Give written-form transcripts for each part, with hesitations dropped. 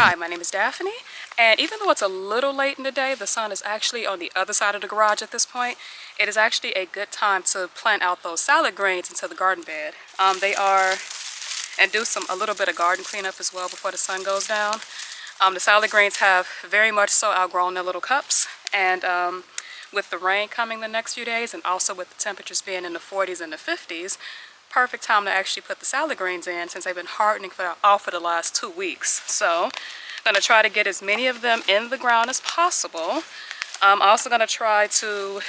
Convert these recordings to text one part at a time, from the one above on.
Hi, my name is Daphne, and even though it's a little late in the day, the sun is actually on the other side of the garage at this point. It is actually a good time to plant out those salad greens into the garden bed. And do a little bit of garden cleanup as well before the sun goes down. The salad greens have very much so outgrown their little cups, and with the rain coming the next few days, and also with the temperatures being in the 40s and the 50s, perfect time to actually put the salad greens in since they've been hardening for the last 2 weeks. So I'm going to try to get as many of them in the ground as possible. I'm also going to try to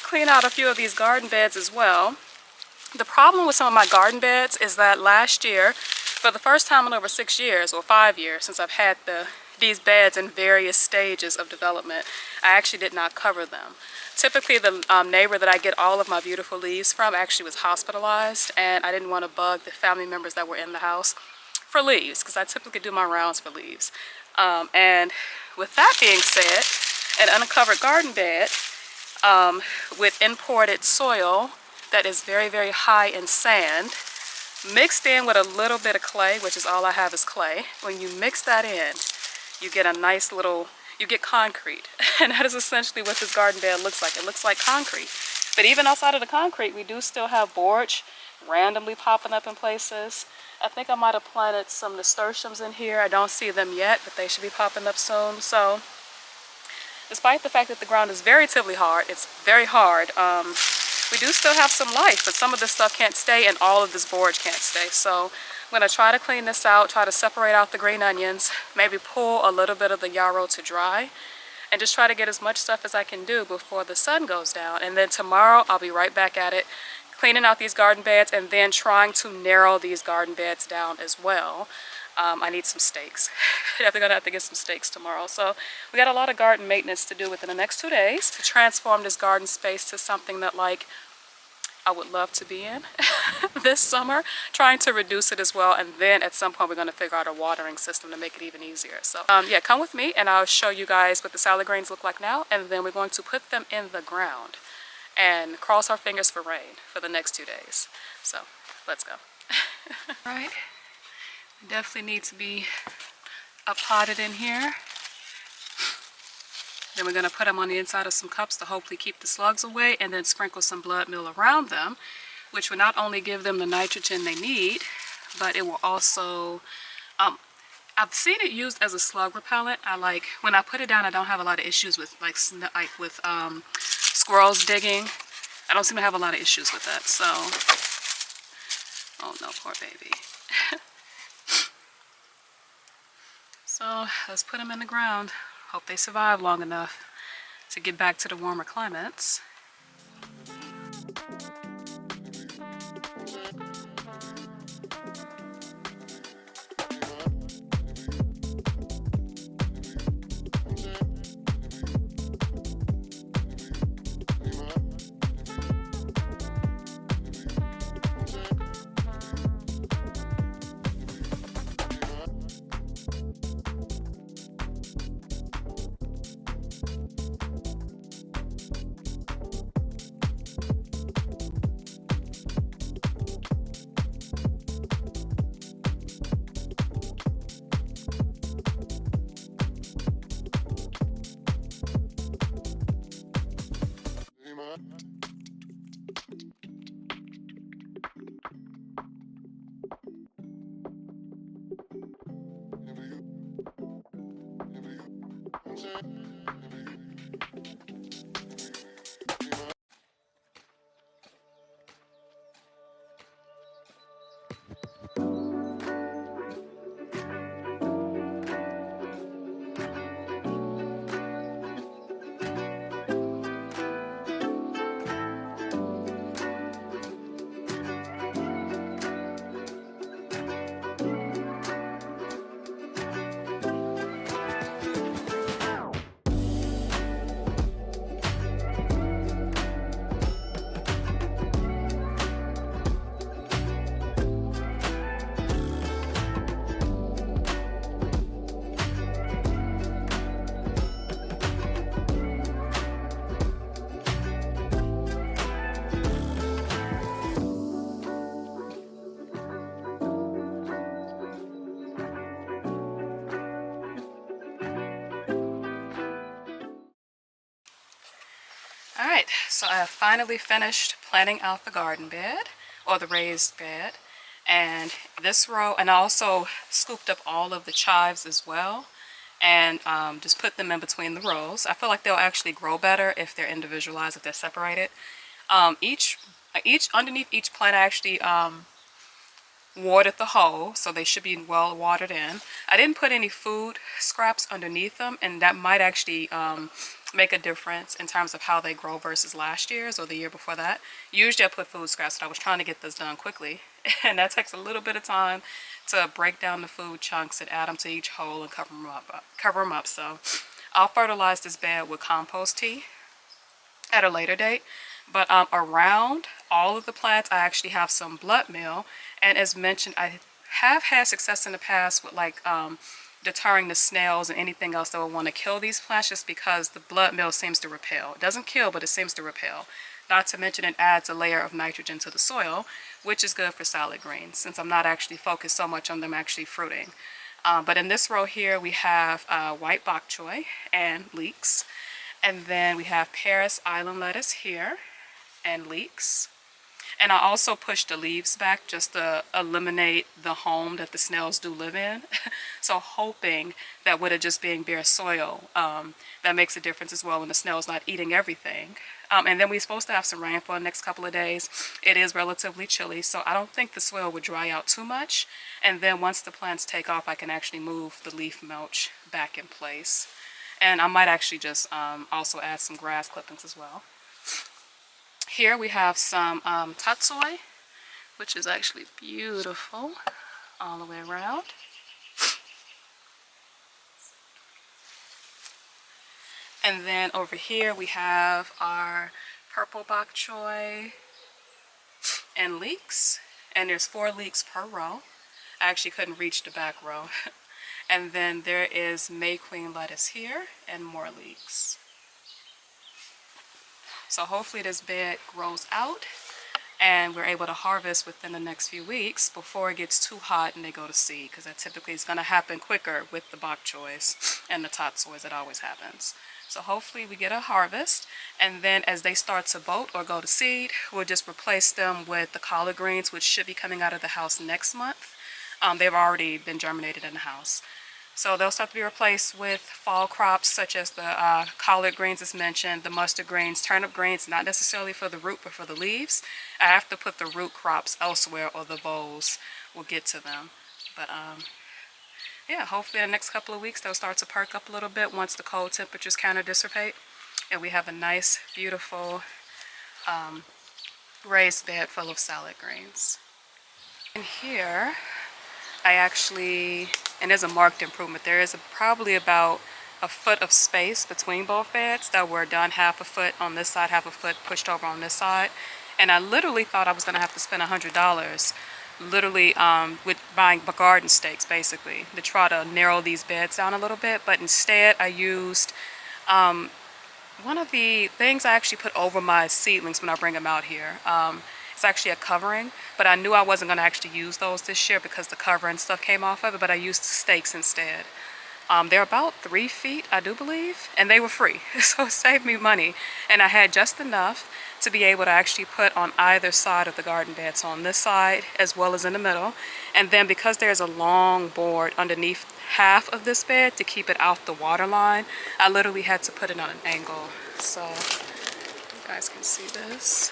clean out a few of these garden beds as well. The problem with some of my garden beds is that last year, for the first time in over 6 years or 5 years since I've had these beds in various stages of development, I actually did not cover them. Typically the neighbor that I get all of my beautiful leaves from actually was hospitalized, and I didn't want to bug the family members that were in the house for leaves because I typically do my rounds for leaves. And with that being said, an uncovered garden bed with imported soil that is very, very high in sand, mixed in with a little bit of clay, which is all I have is clay. When you mix that in, you get a nice little, you get concrete. And that is essentially what this garden bed looks like. It looks like concrete. But even outside of the concrete, we do still have borage randomly popping up in places. I think I might have planted some nasturtiums in here. I don't see them yet, but they should be popping up soon. So despite the fact that the ground is relatively hard, it's very hard, we do still have some life, but some of this stuff can't stay and all of this borage can't stay. So I'm going to try to clean this out, try to separate out the green onions, maybe pull a little bit of the yarrow to dry, and just try to get as much stuff as I can do before the sun goes down. And then tomorrow I'll be right back at it, cleaning out these garden beds and then trying to narrow these garden beds down as well. I need some stakes. I'm going to have to get some stakes tomorrow. So we got a lot of garden maintenance to do within the next 2 days to transform this garden space to something that I would love to be in this summer, trying to reduce it as well. And then at some point we're going to figure out a watering system to make it even easier. So yeah, come with me and I'll show you guys what the salad greens look like now. And then we're going to put them in the ground and cross our fingers for rain for the next 2 days. So let's go. All right. Definitely need to be potted in here. Then we're going to put them on the inside of some cups to hopefully keep the slugs away, and then sprinkle some blood meal around them, which will not only give them the nitrogen they need, but it will also, I've seen it used as a slug repellent. When I put it down, I don't have a lot of issues with squirrels digging. I don't seem to have a lot of issues with that. So, oh no, poor baby. So let's put them in the ground. Hope they survive long enough to get back to the warmer climates. Alright, so I have finally finished planting out the garden bed, or the raised bed. And this row, and I also scooped up all of the chives as well, and just put them in between the rows. I feel like they'll actually grow better if they're individualized, if they're separated. Underneath each plant I actually watered the hole, so they should be well watered in. I didn't put any food scraps underneath them, and that might actually make a difference in terms of how they grow versus last year's or the year before that. Usually I put food scraps, but I was trying to get this done quickly, and that takes a little bit of time to break down the food chunks and add them to each hole and cover them up. So I'll fertilize this bed with compost tea at a later date. But around all of the plants, I actually have some blood meal. And as mentioned, I have had success in the past with like deterring the snails and anything else that would want to kill these plants, just because the blood meal seems to repel. It doesn't kill, but it seems to repel. Not to mention it adds a layer of nitrogen to the soil, which is good for salad greens, since I'm not actually focused so much on them actually fruiting. But in this row here, we have white bok choy and leeks. And then we have Paris Island lettuce here and leeks. And I also pushed the leaves back just to eliminate the home that the snails do live in. So hoping that with it just being bare soil, that makes a difference as well when the snail's not eating everything. And then we're supposed to have some rain for the next couple of days. It is relatively chilly, so I don't think the soil would dry out too much. And then once the plants take off, I can actually move the leaf mulch back in place. And I might actually just also add some grass clippings as well. Here we have some tatsoi, which is actually beautiful all the way around. And then over here we have our purple bok choy and leeks. And there's 4 leeks per row. I actually couldn't reach the back row. And then there is May Queen lettuce here and more leeks. So hopefully this bed grows out and we're able to harvest within the next few weeks before it gets too hot and they go to seed, because that typically is going to happen quicker with the bok choys and the tatsois. It always happens. So hopefully we get a harvest, and then as they start to bolt or go to seed, we'll just replace them with the collard greens, which should be coming out of the house next month. They've already been germinated in the house. So they'll start to be replaced with fall crops such as the collard greens as mentioned, the mustard greens, turnip greens, not necessarily for the root but for the leaves. I have to put the root crops elsewhere or the voles will get to them. But yeah, hopefully in the next couple of weeks they'll start to perk up a little bit once the cold temperatures kind of dissipate. And we have a nice, beautiful raised bed full of salad greens. And here I actually, and there's a marked improvement. There is probably about a foot of space between both beds that were done half a foot on this side, half a foot pushed over on this side. And I literally thought I was going to have to spend $100 literally with buying garden stakes basically to try to narrow these beds down a little bit. But instead I used one of the things I actually put over my seedlings when I bring them out here. It's actually a covering, but I knew I wasn't going to actually use those this year because the cover and stuff came off of it, but I used stakes instead. They're about 3 feet, I do believe, and they were free, so it saved me money. And I had just enough to be able to actually put on either side of the garden bed, so on this side as well as in the middle. And then because there's a long board underneath half of this bed to keep it off the water line, I literally had to put it on an angle. So you guys can see this.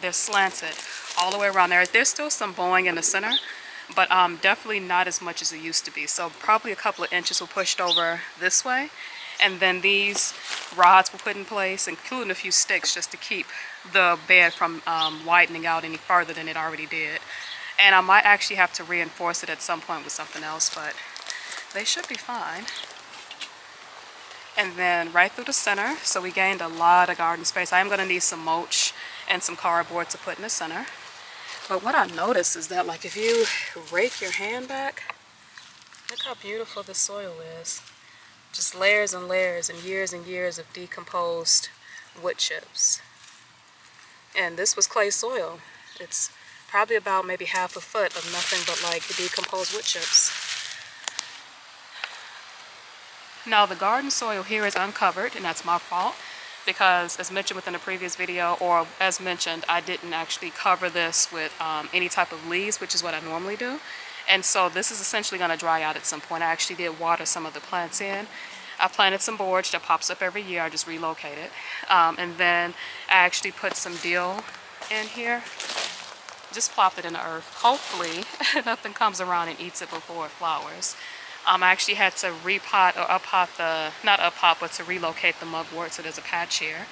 They're slanted all the way around there. There's still some bowing in the center, but definitely not as much as it used to be. So probably a couple of inches were pushed over this way. And then these rods were put in place, including a few sticks just to keep the bed from widening out any farther than it already did. And I might actually have to reinforce it at some point with something else, but they should be fine. And then right through the center, so we gained a lot of garden space. I am going to need some mulch and some cardboard to put in the center. But what I noticed is that, like, if you rake your hand back, look how beautiful the soil is. Just layers and layers and years of decomposed wood chips. And this was clay soil. It's probably about maybe half a foot of nothing but like decomposed wood chips. Now the garden soil here is uncovered, and that's my fault because, as mentioned within a previous video, or as mentioned, I didn't actually cover this with any type of leaves, which is what I normally do. And so this is essentially going to dry out at some point. I actually did water some of the plants in. I planted some borage that pops up every year. I just relocate it. And then I actually put some dill in here. Just plopped it in the earth. Hopefully nothing comes around and eats it before it flowers. I actually had to repot or uppot not uppot, but to relocate the mugwort, so there's a patch here.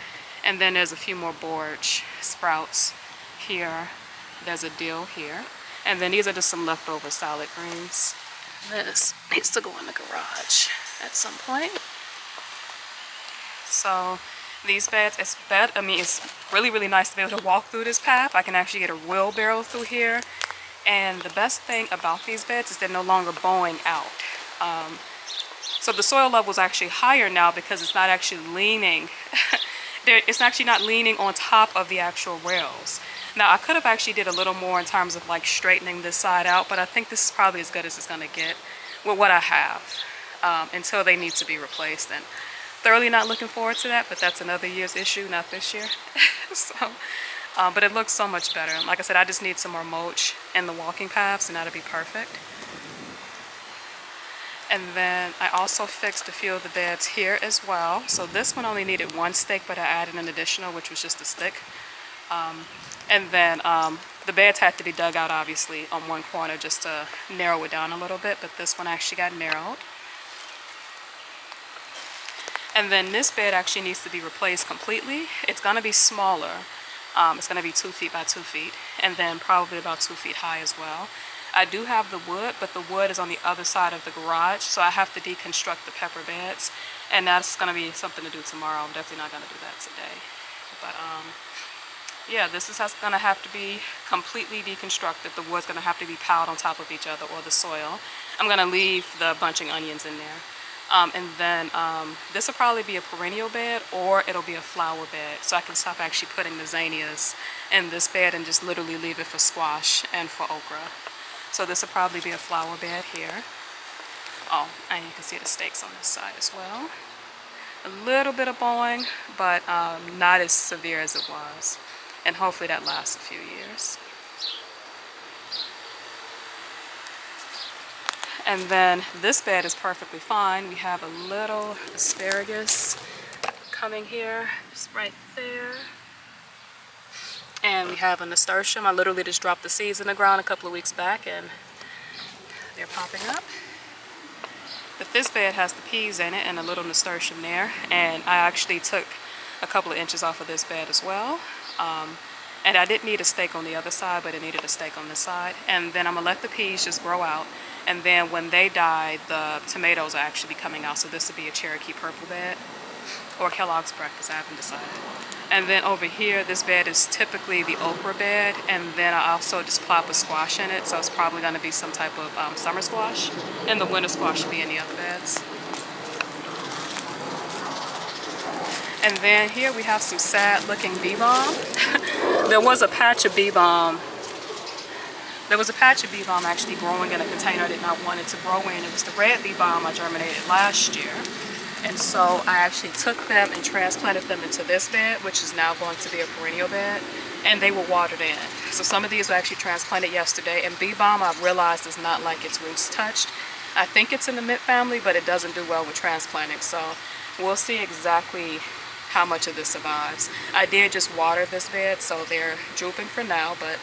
And then there's a few more borage sprouts here. There's a dill here. And then these are just some leftover salad greens. This needs to go in the garage at some point. So these beds, it's really, really nice to be able to walk through this path. I can actually get a wheelbarrow through here. And the best thing about these beds is they're no longer bowing out. So the soil level is actually higher now because it's not actually leaning. It's actually not leaning on top of the actual rails. Now I could have actually did a little more in terms of like straightening this side out, but I think this is probably as good as it's going to get with what I have until they need to be replaced. And thoroughly not looking forward to that, but that's another year's issue, not this year. So, but it looks so much better. Like I said, I just need some more mulch in the walking paths and that'll be perfect. And then I also fixed a few of the beds here as well. So this one only needed one stake, but I added an additional, which was just a stick. And then the beds had to be dug out, obviously, on one corner just to narrow it down a little bit. But this one actually got narrowed. And then this bed actually needs to be replaced completely. It's going to be smaller. It's going to be 2 feet by 2 feet. And then probably about 2 feet high as well. I do have the wood, but the wood is on the other side of the garage, so I have to deconstruct the pepper beds, and that's going to be something to do tomorrow. I'm definitely not going to do that today. But yeah, this is going to have to be completely deconstructed. The wood's going to have to be piled on top of each other, or the soil. I'm going to leave the bunching onions in there. And then this will probably be a perennial bed, or it'll be a flower bed, so I can stop actually putting the zinnias in this bed and just literally leave it for squash and for okra. So this will probably be a flower bed here. Oh, and you can see the stakes on this side as well. A little bit of bowing, but not as severe as it was. And hopefully that lasts a few years. And then this bed is perfectly fine. We have a little asparagus coming here, just right there. And we have a nasturtium. I literally just dropped the seeds in the ground a couple of weeks back and they're popping up. But this bed has the peas in it and a little nasturtium there. And I actually took a couple of inches off of this bed as well. And I didn't need a stake on the other side, but it needed a stake on this side. And then I'm going to let the peas just grow out. And then when they die, the tomatoes will actually be coming out. So this will be a Cherokee purple bed or Kellogg's breakfast, I haven't decided. And then over here, this bed is typically the okra bed, and then I also just plop a squash in it, so it's probably going to be some type of summer squash, and the winter squash should be in the other beds. And then here we have some sad looking bee balm. There was a patch of bee balm. There was a patch of bee balm actually growing in a container I did not want it to grow in. It was the red bee balm I germinated last year. And so I actually took them and transplanted them into this bed, which is now going to be a perennial bed, and they were watered in. So some of these were actually transplanted yesterday, and bee balm I've realized is not like its roots touched. I think it's in the mint family, but it doesn't do well with transplanting. So we'll see exactly how much of this survives. I did just water this bed, so they're drooping for now, but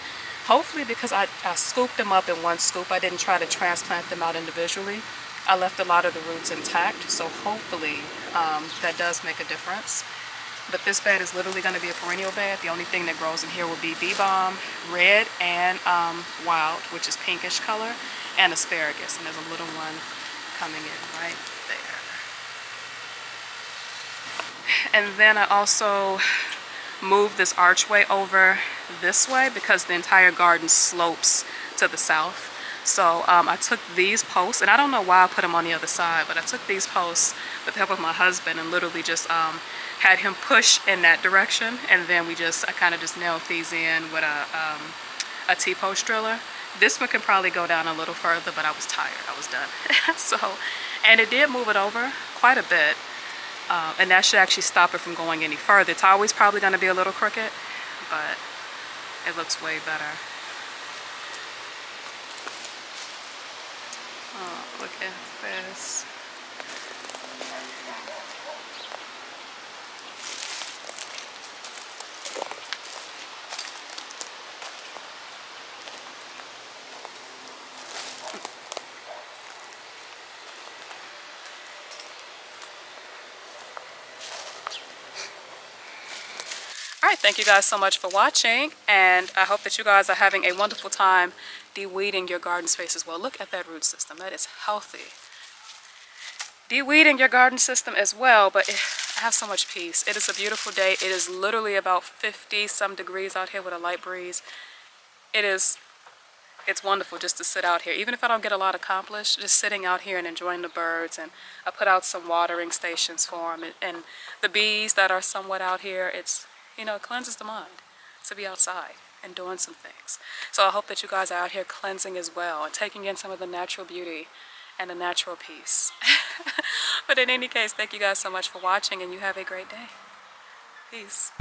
hopefully, because I scooped them up in one scoop, I didn't try to transplant them out individually. I left a lot of the roots intact, so hopefully that does make a difference. But this bed is literally going to be a perennial bed. The only thing that grows in here will be bee balm, red, and wild, which is pinkish color, and asparagus. And there's a little one coming in right there. And then I also moved this archway over this way because the entire garden slopes to the south. So I took these posts, and I don't know why I put them on the other side, but I took these posts with the help of my husband and literally just had him push in that direction, and then I kind of just nailed these in with a T-post driller, This one can probably go down a little further, but I was tired. I was done. So, and it did move it over quite a bit. And that should actually stop it from going any further. It's always probably going to be a little crooked, but it looks way better. Oh, look at this. All right, thank you guys so much for watching, and I hope that you guys are having a wonderful time de-weeding your garden space as well. Look at that root system. That is healthy. De-weeding your garden system as well, but I have so much peace. It is a beautiful day. It is literally about 50 some degrees out here with a light breeze. It's wonderful just to sit out here. Even if I don't get a lot accomplished, just sitting out here and enjoying the birds. And I put out some watering stations for them. And the bees that are somewhat out here, it cleanses the mind to be outside and doing some things. So I hope that you guys are out here cleansing as well and taking in some of the natural beauty and the natural peace. But in any case, thank you guys so much for watching, and you have a great day. Peace.